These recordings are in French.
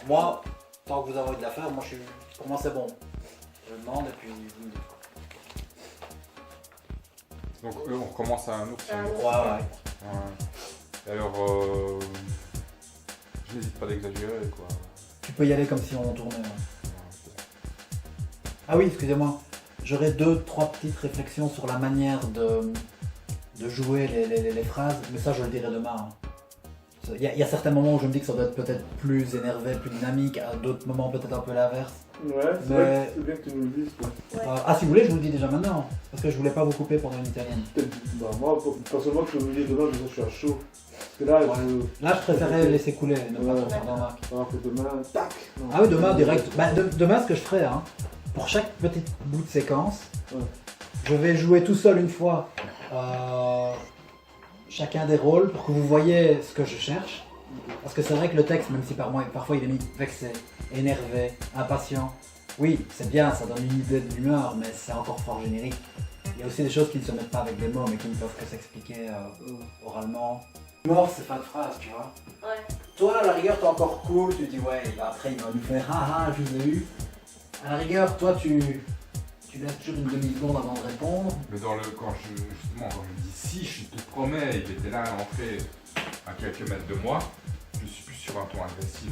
Moi, tant que vous avez de l'affaire, pour moi c'est bon. Je demande et puis vous me dites. Donc on recommence à un ours. Ouais, ouais. Ouais. Et alors, je n'hésite pas d'exagérer quoi. Tu peux y aller comme si on tournait. Ouais. Ah oui, excusez-moi. J'aurais 2-3 petites réflexions sur la manière de jouer les phrases, mais ça je le dirai demain. Hein. Il y a certains moments où je me dis que ça doit être peut-être plus énervé, plus dynamique, à d'autres moments peut-être un peu l'inverse. Ouais, c'est bien que tu nous le dises. Quoi. Ouais. Ah si vous voulez, je vous le dis déjà maintenant, parce que je voulais pas vous couper pendant une italienne. Bah, moi, personnellement, que je me dis demain, je suis à chaud. Parce que là, Là je préférais laisser couler, ne pas Ouais. trop faire de remarques. alors que demain, tac. Non. Ah oui, demain direct. Bah, demain ce que je ferai, hein, pour chaque petit bout de séquence, Ouais. je vais jouer tout seul une fois chacun des rôles pour que vous voyez ce que je cherche. Parce que c'est vrai que le texte, même si parfois il est mis vexé, énervé, impatient, oui, c'est bien, ça donne une idée de l'humeur, mais c'est encore fort générique. Il y a aussi des choses qui ne se mettent pas avec des mots, mais qui ne peuvent que s'expliquer oralement. L'humour, c'est pas de phrase, tu vois. Ouais. Toi, à la rigueur, t'es encore cool, tu dis ouais, après il va nous faire ah ah, je vous ai eu. À la rigueur, toi, tu laisses toujours une demi-seconde avant de répondre. Mais quand je dis si, je te promets, il était là à l'entrée à quelques mètres de moi, je suis plus sur un ton agressif.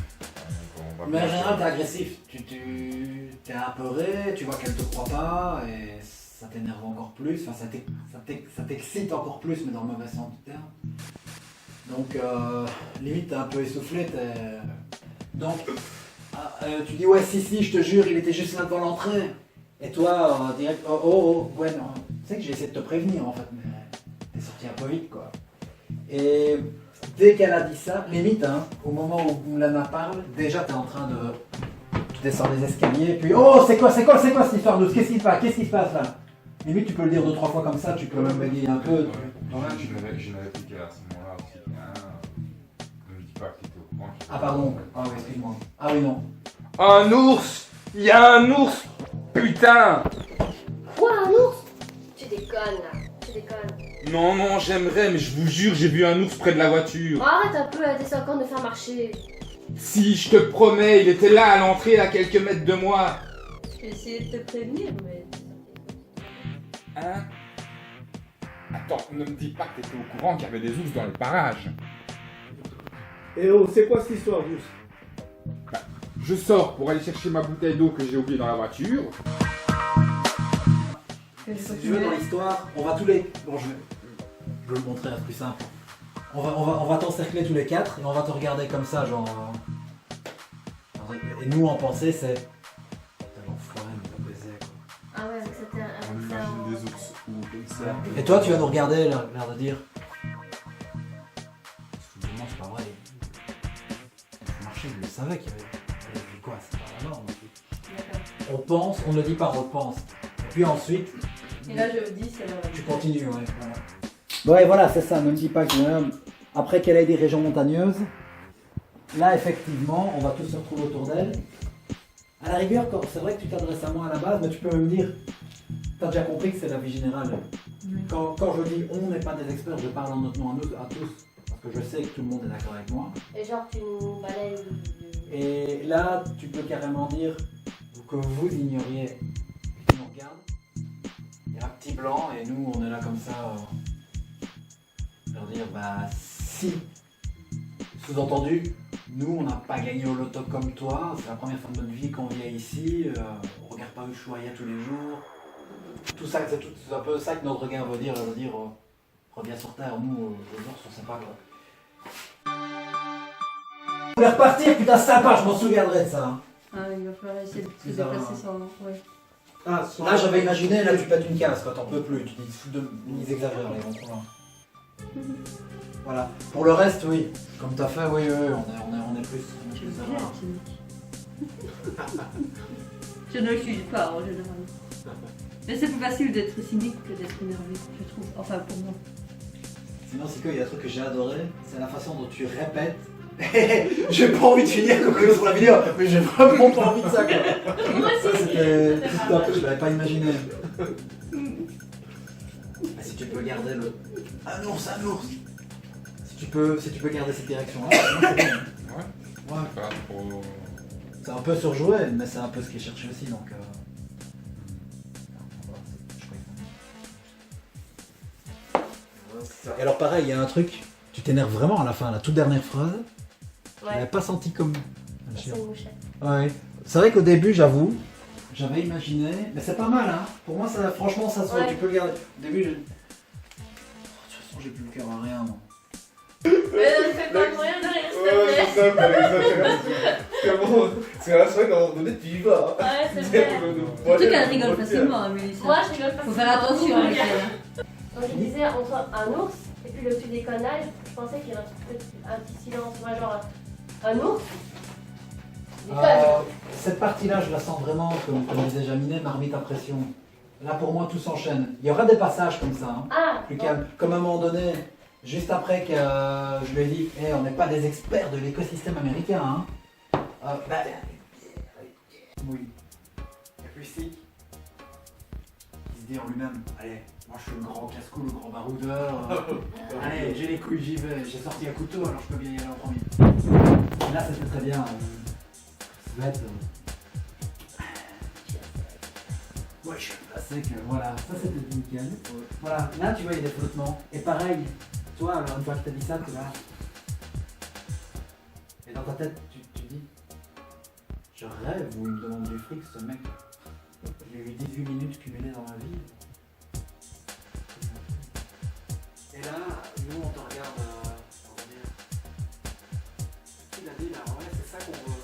Donc, Mais en général, t'es agressif, t'es apeuré, tu vois qu'elle te croit pas, et ça t'énerve encore plus, enfin, ça t'excite encore plus, mais dans le mauvais sens du terme. Donc, limite, t'es un peu essoufflé, Donc, tu dis, ouais, si, je te jure, il était juste là devant l'entrée. Et toi, direct, ouais, non, tu sais que j'ai essayé de te prévenir, en fait, mais t'es sorti un peu vite, quoi. Et dès qu'elle a dit ça, limite, hein, au moment où Lana parle, déjà t'es en train de... Tu descends les escaliers, puis oh, c'est quoi cette histoire douce? Qu'est-ce qui se passe là? Limite, tu peux le dire 2-3 fois comme ça, tu peux même bégayer un peu. J'ai une réplique à ce moment-là aussi. Ne me dis pas que t'étais au courant. Ah pardon, ah oui, excuse-moi. Ah oui, non. Un ours! Il y a un ours! Putain! Quoi, un ours? Tu déconnes là, tu déconnes. Non, j'aimerais, mais je vous jure, j'ai vu un ours près de la voiture. Oh, arrête un peu, t'essaies encore de faire marcher. Si, je te promets, il était là à l'entrée à quelques mètres de moi. J'ai essayé de te prévenir, mais... Hein? Attends, ne me dis pas que t'étais au courant qu'il y avait des ours dans les parages. Et oh, c'est quoi cette histoire, douce? Je sors pour aller chercher ma bouteille d'eau que j'ai oubliée dans la voiture. Si tu veux, dans l'histoire, on va tous les... Bon, je vais le montrer, c'est plus simple. On va t'encercler tous les 4 et on va te regarder comme ça, genre... Et nous, en pensée, c'est... T'as l'enfoiré, mais pas baiser, quoi. Ah ouais, c'était On un imagine des ours ou comme ça. Et toi, tu vas nous regarder, l'air de dire... Excusez-moi, c'est pas vrai. Le marché, il le savait qu'il y avait... Quoi, c'est pas la norme. D'accord. On pense, on ne dit pas, on pense. Et puis ensuite... Et là, je dis, c'est la Tu continues, ouais. Voilà. Ouais, voilà, c'est ça. Ne me dis pas que après qu'elle ait des régions montagneuses, là, effectivement, on va tous se retrouver autour d'elle. À la rigueur, c'est vrai que tu t'adresses à moi à la base, mais tu peux me dire, t'as déjà compris que c'est la vie générale. Quand je dis on n'est pas des experts, je parle en notre nom à tous, parce que je sais que tout le monde est d'accord avec moi. Et genre, tu nous balayes Et là, tu peux carrément dire que vous ignoriez qui nous regarde. Il y a un petit blanc et nous, on est là comme ça. Leur dire, bah si. Sous-entendu, nous, on n'a pas gagné au loto comme toi. C'est la première fois de notre vie qu'on vient ici. On regarde pas Ushuaïa tous les jours. Tout ça, c'est un peu ça que notre regard veut dire. Elle veut dire, reviens sur terre. Nous, les ours, on sait pas quoi. Vous voulez repartir, putain, sympa, je m'en souviendrai de ça. Hein. Ah, il va falloir essayer de se C'est ça. déplacer sans... Ouais. Ah, Là, j'avais imaginé, là, tu pètes une case, quand t'en peux plus. Tu dis, ils exagèrent, les gens. Voilà. Pour le reste, oui. Comme t'as fait, oui, on est plus. Je suis bien cynique. Je ne le suis pas en général. Mais c'est plus facile d'être cynique que d'être énervé, je trouve. Enfin, pour moi. Sinon, c'est qu'il y a un truc que j'ai adoré, c'est la façon dont tu répètes. J'ai pas envie de finir comme sur la vidéo, mais j'ai vraiment pas envie de ça, quoi. Moi Ça, aussi. c'était top, je l'avais pas imaginé. Ah, si tu peux garder le. Un ours. Si tu peux garder cette direction-là, c'est bon. Ouais. Ouais. Pas trop C'est un peu surjoué, mais c'est un peu ce qu'il cherche aussi, donc... Et alors pareil, il y a un truc, tu t'énerves vraiment à la fin, la toute dernière phrase, je l'avais Ouais, pas senti comme un c'est chien. une mouchette. Ouais. C'est vrai qu'au début, j'avoue, j'avais imaginé, mais c'est pas mal, hein. Pour moi, ça, franchement, ça se voit, Ouais. tu peux le garder. Au début, de toute façon, j'ai plus le cœur à rien, moi. Mais ne fais pas moyen de rire, s'il Ouais, te c'est plaît. ça, mais exagération. C'est bon, c'est vrai qu'à un moment donné, tu y vas. Hein. Ouais, c'est vrai. Surtout qu'elle rigole facilement, Amélie. Moi, je rigole pas. Faut faire attention avec elle. Quand je disais entre un ours et puis le petit déconnage, je pensais qu'il y avait un petit silence. Moi, genre, un ours déconne. Cette partie-là, je la sens vraiment, comme disait Jaminet, marmite à pression. Là, pour moi, tout s'enchaîne. Il y aura des passages comme ça, hein, Ah, plus calme. Comme à un moment donné, juste après que je lui ai dit, hey, on n'est pas des experts de l'écosystème américain, hein. Oui. Il y a plus si. Il se dit en lui-même, allez, moi je suis le grand casse-cou, le grand baroudeur. Allez, j'ai les couilles, j'y vais. J'ai sorti un couteau, alors je peux bien y aller en premier. Et là, c'était très bien. Ça va être... Ouais, je suis passé que voilà, ça c'était nickel. Voilà, là tu vois, il y a des flottements. Et pareil, toi, alors une fois que t'as dit ça, t'es là. Et dans ta tête, tu dis, je rêve où il me demande du fric, ce mec. J'ai eu 18 minutes cumulées dans ma vie. Et là, nous on te regarde, comment dire, il a dit là, ouais, c'est ça qu'on veut.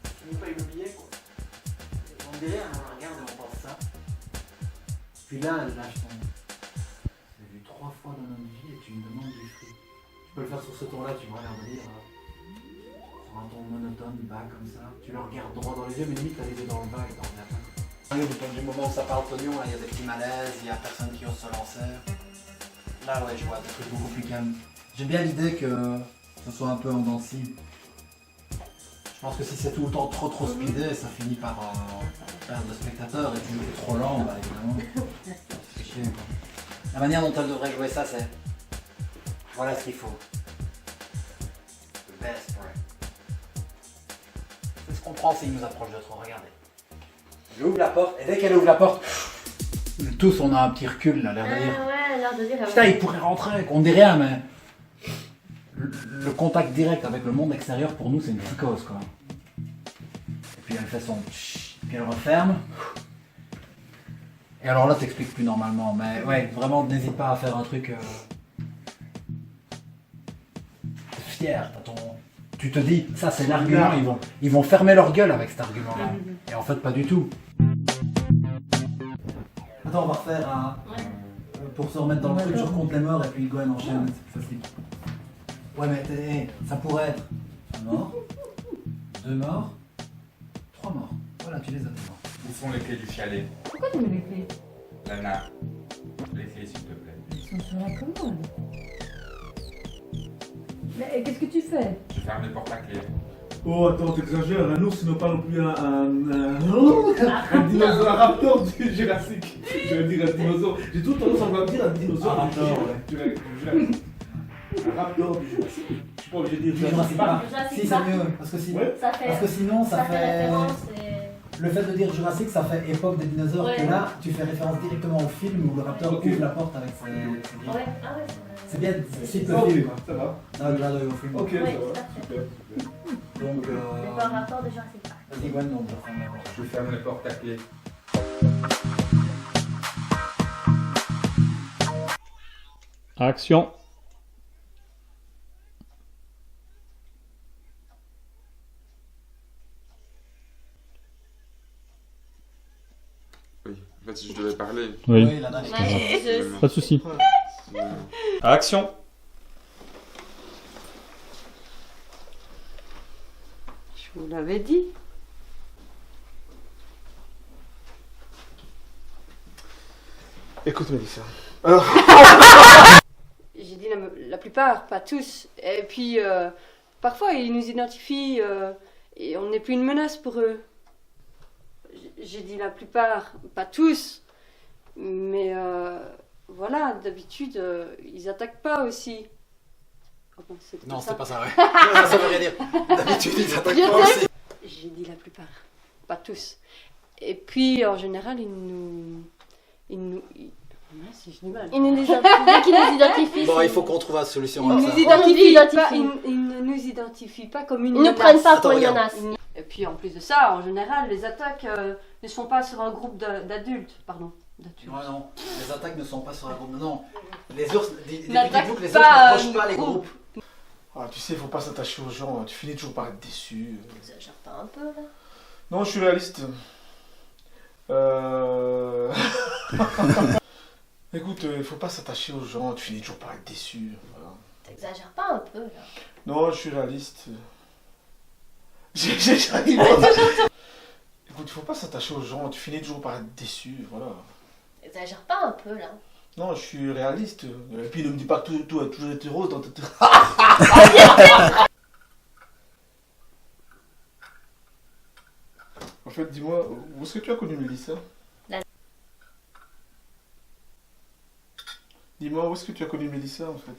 Tu nous payes le billet, quoi. Et on dit rien, on le regarde et on pense ça. Puis là, elle lâche son. J'ai vu 3 fois dans notre vie et tu me demandes du fric. Tu peux le faire sur ce ton-là, tu me regardes dire, sur un ton monotone, bas comme ça. Tu le regardes droit dans les yeux, mais limite t'as les yeux dans le bas et t'en reviens pas. Du moment où ça parle d'oignon, là, il y a des petits malaises, il y a personne qui ose se lancer. Là, ouais, je vois des trucs beaucoup plus calmes. J'ai bien l'idée que ce soit un peu en dents de scie. Je pense que si c'est tout le temps trop speedé, ça finit par perdre de spectateurs et tu joues trop lent, bah évidemment. C'est chier, quoi. La manière dont elle devrait jouer ça, c'est. Voilà ce qu'il faut. The best for it. C'est ce qu'on prend s'il nous approche de trop, regardez. J'ouvre la porte, et dès qu'elle ouvre la porte, tous on a un petit recul là, l'air de dire. Ah ouais, l'air de dire. Putain, il pourrait rentrer, qu'on dit rien, mais. Le contact direct avec le monde extérieur, pour nous, c'est une psychose, quoi. Et puis elle fait son tch, puis elle referme. Et alors là, t'expliques plus normalement, mais ouais, vraiment, n'hésite pas à faire un truc. T'es fier, t'as ton. Tu te dis, ça c'est l'argument, ils vont fermer leur gueule avec cet argument-là. Et en fait, pas du tout. Attends, on va refaire un. Ouais. Pour se remettre dans le truc, je recompte les morts et puis Gwen enchaîne, c'est plus facile. Ouais, mais ça pourrait être un mort, 2 morts, 3 morts. Voilà, tu les as, tes morts. Où sont les clés du chalet? Pourquoi tu mets les clés? Lana, les clés s'il te plaît. Ils sont sur la commode. Mais qu'est-ce que tu fais? Je ferme les portes à clé. Oh, attends, t'exagères, un ours n'est pas non plus un dinosaure, un raptor du Jurassique. Je vais dire un dinosaure. J'ai tout tendance à vouloir dire un dinosaure. Un raptor, ouais. Un raptor du Jurassique. Je suis pas obligé de dire Jurassic Park. Jurassic Si, c'est Park. mieux, parce que, Ouais. Ça fait. parce que sinon, ça fait. référence et. Le fait de dire Jurassic, ça fait époque des dinosaures. Ouais. Que là, tu fais référence directement au film où le raptor Ok. ouvre la porte avec ses. Ouais, ah ouais, C'est bien, c'est peu Ok, film, quoi. ça va. Non, là, au film. Ok, Oui, ça va. tout à fait. Super, super. Donc, C'est pas un rapport de Jurassic Park. vas-y, Gwen, on va faire la porte. Je ferme les portes à clé. Action. Oui, en fait, si je devais parler. Oui, Oui, Lana, elle est Ouais, pas de souci. Action. Je vous l'avais dit. Écoute, Mélissa. J'ai dit la plupart, pas tous. Et puis, parfois, ils nous identifient et on n'est plus une menace pour eux. J'ai dit la plupart, pas tous. Mais voilà, d'habitude, ils attaquent pas aussi. Ah bon, c'est Non, ça. c'est pas ça, ouais. Non, ça veut rien dire. D'habitude, ils attaquent Je pas sais. aussi. J'ai dit la plupart, pas tous. Et puis en général, Ouais, si j'ai du mal. Ils nous identifient. Bon, il faut qu'on trouve une solution Ils à ne ça. nous identifient identifient. pas, ils ne nous identifient pas comme une Ils ne menace. prennent pas Attends, pour une regarde. menace. Et puis en plus de ça, en général, les attaques ne se font pas sur un groupe d'adultes. Pardon, d'adultes. Ouais, non, les attaques ne sont pas sur un groupe. Non, les ours, N'attaque dites-vous que les ours pas, n'approchent pas les groupe. groupes. Ah, tu sais, faut pas s'attacher aux gens, tu finis toujours par être déçu. Exagère pas un peu là. Non, je suis réaliste. Écoute, il faut pas s'attacher aux gens, tu finis toujours par être déçu. Voilà. T'exagères pas un peu là. Non, je suis réaliste. J'arrive pas. Écoute, il faut pas s'attacher aux gens, tu finis toujours par être déçu. Voilà. T'exagères pas un peu là. Non, je suis réaliste. Et puis ne me dis pas que tout a toujours été rose dans ta tête. En fait, dis-moi, où est-ce que tu as connu Mélissa? La- Dis-moi, où est-ce que tu as connu Mélissa en fait?